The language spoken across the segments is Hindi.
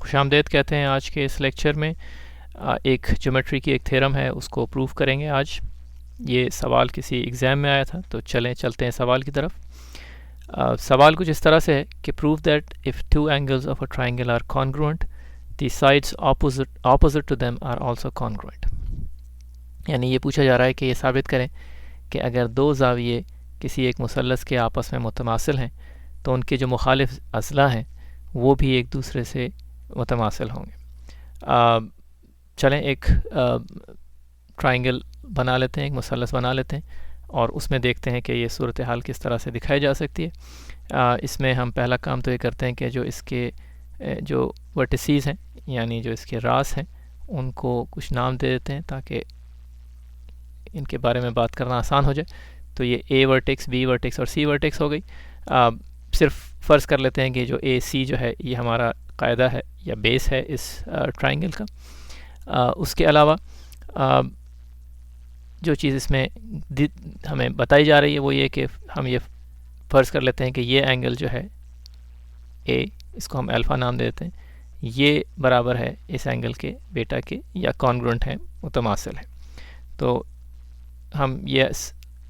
खुशामदीद कहते हैं। आज के इस लेक्चर में एक ज्योमेट्री की एक थ्योरम है, उसको प्रूव करेंगे आज। ये सवाल किसी एग्ज़ाम में आया था, तो चलते हैं सवाल की तरफ। सवाल कुछ इस तरह से है कि prove that if two angles of a triangle are congruent the sides opposite to them are also congruent. यानी ये पूछा जा रहा है कि ये साबित करें कि अगर दो जाविये किसी एक मुसल्लस के आपस में मुतमासिल हैं तो उनके जो मुखालिफ अज़ला हैं वो भी एक दूसरे से मुतमासिल होंगे। चलें एक ट्राइंगल बना लेते हैं, एक मुसल्लस बना लेते हैं और उसमें देखते हैं कि ये सूरत हाल किस तरह से दिखाई जा सकती है। इसमें हम पहला काम तो ये करते हैं कि जो इसके जो वर्टिसीज़ हैं यानी जो इसके रास हैं उनको कुछ नाम दे देते हैं ताकि इनके बारे में बात करना आसान हो जाए। तो ये ए वर्टेक्स, बी वर्टेक्स और सी वर्टेक्स हो गई। सिर्फ फ़र्ज़ कर लेते हैं कि जो ए सी जो है ये हमारा कायदा है या बेस है इस ट्राइंगल का। उसके अलावा जो चीज़ इसमें हमें बताई जा रही है वो ये कि हम ये फ़र्ज़ कर लेते हैं कि ये एंगल जो है ए, इसको हम अल्फ़ा नाम देते हैं, ये बराबर है इस एंगल के बेटा के या कॉन्ग्रुएंट है, मुतमासिल है। तो हम ये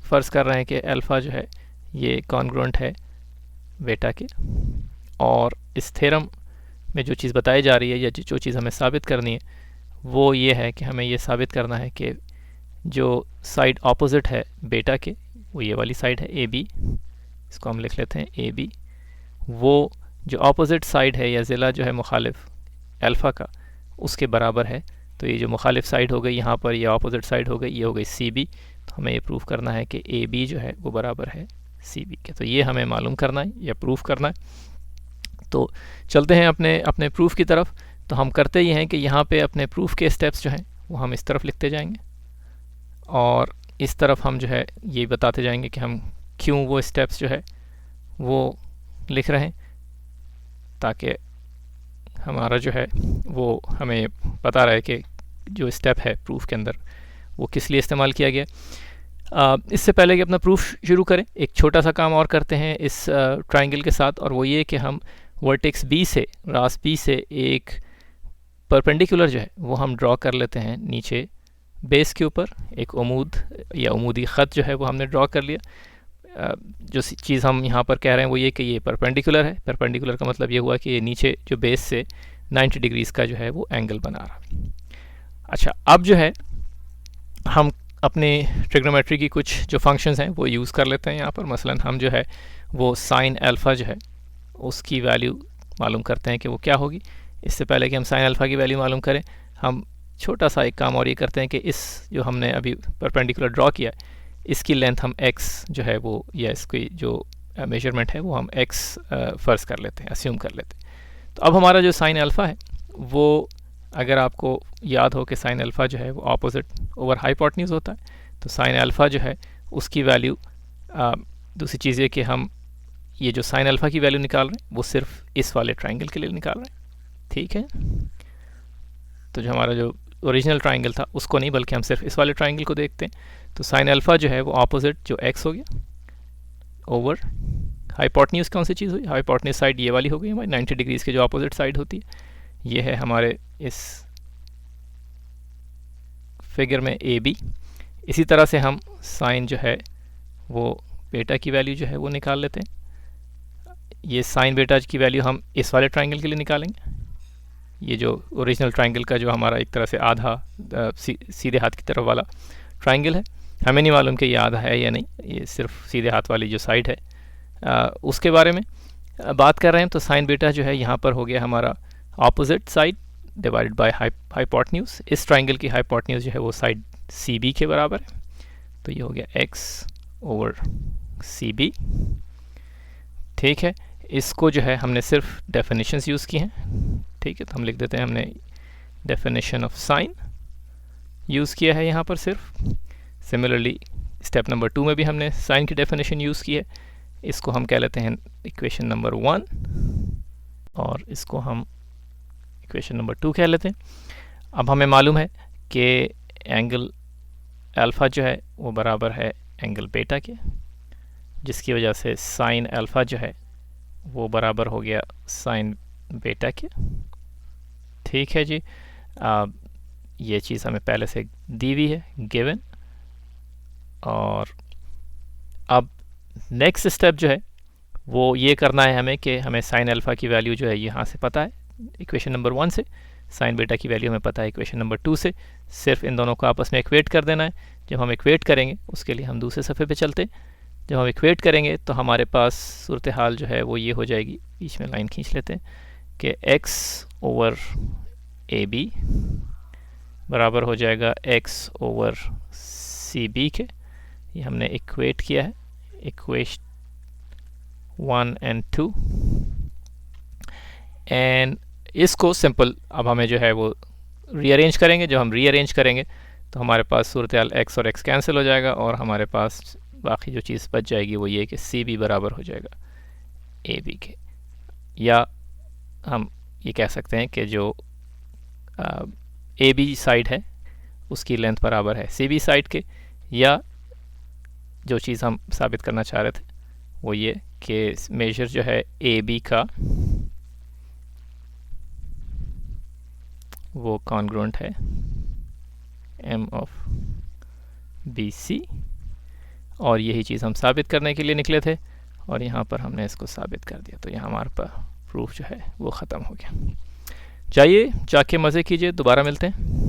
फ़र्ज़ कर रहे हैं कि अल्फ़ा जो है ये कॉन्ग्रुएंट है बेटा के। और इस थ्योरम में जो चीज़ बताई जा रही है या जो चीज़ हमें साबित करनी है वो ये है कि हमें ये साबित करना है कि जो साइड ऑपोजिट है बेटा के, वो ये वाली साइड है ए बी, इसको हम लिख लेते हैं ए बी, वो जो ऑपोजिट साइड है या ज़िला जो है मुखालिफ अल्फ़ा का उसके बराबर है। तो ये जो मुखालिफ साइड हो गई यहाँ पर, ये ऑपोजिट साइड हो गई, ये हो गई सी बी। तो हमें ये प्रूफ करना है कि ए बी जो है वो बराबर है सी बी के। तो ये हमें मालूम करना है या प्रूफ करना है। तो चलते हैं अपने प्रूफ की तरफ। तो हम करते ही हैं कि यहाँ पे अपने प्रूफ के स्टेप्स जो हैं वो हम इस तरफ लिखते जाएंगे और इस तरफ हम जो है ये बताते जाएंगे कि हम क्यों वो स्टेप्स जो है वो लिख रहे हैं, ताकि हमारा जो है वो हमें पता रहे कि जो स्टेप है प्रूफ के अंदर वो किस लिए इस्तेमाल किया गया। इससे पहले कि अपना प्रूफ शुरू करें, एक छोटा सा काम और करते हैं इस ट्राइंगल के साथ, और वो ये कि हम वर्टेक्स बी से, रास बी से एक परपेंडिकुलर जो है वो हम ड्रॉ कर लेते हैं नीचे बेस के ऊपर। एक उमूद या उमूदी ख़त जो है वो हमने ड्रॉ कर लिया। जो चीज़ हम यहाँ पर कह रहे हैं वो ये कि ये परपेंडिकुलर है। परपेंडिकुलर का मतलब ये हुआ कि ये नीचे जो बेस से 90 डिग्रीज़ का जो है वो एंगल बना रहा। अच्छा, अब जो है हम अपने ट्रिग्नोमेट्री की कुछ जो फंक्शंस हैं वो यूज़ कर लेते हैं यहाँ पर। मसलन हम जो है वो साइन अल्फ़ा जो है उसकी वैल्यू मालूम करते हैं कि वो क्या होगी। इससे पहले कि हम साइन अल्फ़ा की वैल्यू मालूम करें, हम छोटा सा एक काम और ये करते हैं कि इस जो हमने अभी परपेंडिकुलर ड्रॉ किया है इसकी लेंथ हम x जो है वो, या इसकी जो मेजरमेंट है वो हम x फ़र्ज़ कर लेते हैं, अस्यूम कर लेते हैं। तो अब हमारा जो साइन अल्फ़ा है वो, अगर आपको याद हो कि साइन अल्फ़ा जो है वो ऑपोजिट ओवर हाइपोटेन्यूज़ होता है, तो साइन अल्फ़ा जो है उसकी वैल्यू, दूसरी चीज़ ये कि हम ये जो साइन अल्फ़ा की वैल्यू निकाल रहे हैं वो सिर्फ इस वाले ट्राइंगल के लिए निकाल रहे हैं, ठीक है। तो जो हमारा जो ओरिजिनल ट्राइंगल था उसको नहीं, बल्कि हम सिर्फ इस वाले ट्राइंगल को देखते हैं। तो साइन अल्फ़ा जो है वो ऑपोजिट जो x हो गया ओवर हाइपोटेन्यूज़, कौन सी चीज़ हुई, हाइपोटेन्यूज़ साइड ये वाली हो गई हमारी 90 डिग्रीज़ की जो ऑपोजिट साइड होती है, ये है हमारे इस फिगर में ए बी। इसी तरह से हम साइन जो है वो बेटा की वैल्यू जो है वो निकाल लेते हैं। ये साइन बेटा की वैल्यू हम इस वाले ट्राइंगल के लिए निकालेंगे। ये जो ओरिजिनल ट्राइंगल का जो हमारा एक तरह से आधा सीधे हाथ की तरफ वाला ट्राइंगल है, हमें नहीं मालूम कि ये आधा है या नहीं, ये सिर्फ सीधे हाथ वाली जो साइड है उसके बारे में बात कर रहे हैं। तो साइन बेटा जो है यहाँ पर हो गया हमारा ऑपोजिट साइड डिवाइडेड बाय हाइपोटेन्यूज़। इस ट्राइंगल की हाइपोटेन्यूज़ जो है वो साइड सी बी के बराबर है, तो ये हो गया x ओवर सी बी, ठीक है। इसको जो है हमने सिर्फ डेफिनेशंस यूज़ की हैं, ठीक है। तो हम लिख देते हैं हमने डेफिनेशन ऑफ साइन यूज़ किया है यहाँ पर सिर्फ। सिमिलरली स्टेप नंबर 2 में भी हमने साइन की डेफिनेशन यूज़ की है। इसको हम कह लेते हैं इक्वेशन नंबर 1 और इसको हम इक्वेशन नंबर 2 कह लेते हैं। अब हमें मालूम है कि एंगल अल्फ़ा जो है वो बराबर है एंगल बेटा के, जिसकी वजह से साइन अल्फ़ा जो है वो बराबर हो गया साइन बेटा के। ठीक है जी। ये चीज़ हमें पहले से दी हुई है, गिवन। और अब नेक्स्ट स्टेप जो है वो ये करना है हमें कि हमें साइन अल्फ़ा की वैल्यू जो है यहाँ से पता है इक्वेशन नंबर 1 से, साइन बीटा की वैल्यू हमें पता है इक्वेशन नंबर 2 से। सिर्फ इन दोनों को आपस में इक्वेट कर देना है। जब हम इक्वेट करेंगे उसके लिए हम दूसरे सफ़े पे चलते हैं। जब हम इक्वेट करेंगे तो हमारे पास सूरत हाल जो है वो ये हो जाएगी, बीच में लाइन खींच लेते हैं कि x ओवर ए बी बराबर हो जाएगा x ओवर सी बी के। ये हमने इक्वेट किया है, इक्वेशन 1 एंड 2। एंड इसको सिंपल अब हमें जो है वो रीअरेंज करेंगे। जब हम रीअरेंज करेंगे तो हमारे पास सूरत हाल x और x कैंसिल हो जाएगा और हमारे पास बाकी जो चीज़ बच जाएगी वो ये कि सी बी बराबर हो जाएगा ए बी के। या हम ये कह सकते हैं कि जो ए बी साइड है उसकी लेंथ बराबर है सी बी साइड के। या जो चीज़ हम साबित करना चाह रहे थे वो ये कि मेजर जो है ए बी का वो कॉन्ग्रुएंट है एम ऑफ बी सी, और यही चीज़ हम साबित करने के लिए निकले थे और यहाँ पर हमने इसको साबित कर दिया। तो यहाँ हमारे पास प्रूफ जो है वो ख़त्म हो गया। जाइए जाके मज़े कीजिए, दोबारा मिलते हैं।